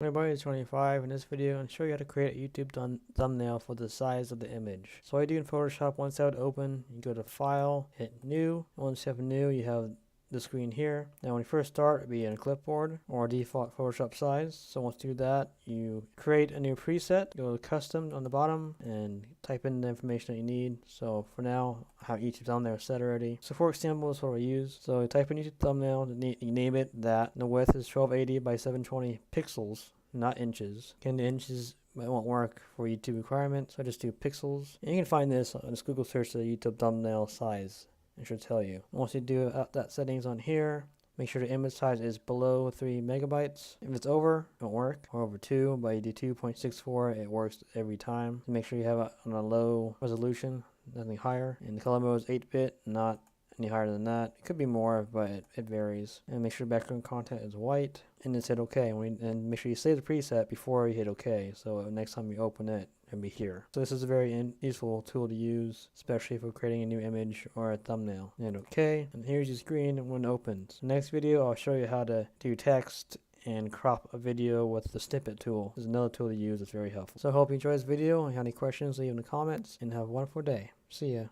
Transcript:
Everybody, it's 25. In this video, I'll show you how to create a YouTube thumbnail for the size of the image. So what I do in Photoshop, once that would open, you go to File, hit New. Once you have New, you have the screen here. Now when you first start, it'll be in a clipboard or default Photoshop size. So once you do that, you create a new preset, go to Custom on the bottom, and type in the information that you need. So for now, I have YouTube thumbnail set already. So for example, this is what I use. So you type in YouTube thumbnail, you name it that. The width is 1280 by 720 pixels, not inches. Again, the inches it won't work for YouTube requirements, so I just do pixels. And you can find this on this Google search, the YouTube thumbnail size. It should tell you. Once you do that settings on here, make sure the image size is below 3 megabytes. If it's over, it won't work. Or over 2, but you do 2.64, it works every time. Make sure you have it on a low resolution, nothing higher. And the color mode is 8-bit, not any higher than that. It could be more, but it varies. And make sure the background content is white. And then hit OK. And make sure you save the preset before you hit OK. So next time you open it, it'll be here. So this is a very useful tool to use, especially for creating a new image or a thumbnail. And OK. And here's your screen when it opens. Next video, I'll show you how to do text and crop a video with the snippet tool. This is another tool to use that's very helpful. So I hope you enjoyed this video. If you have any questions, leave in the comments. And have a wonderful day. See ya.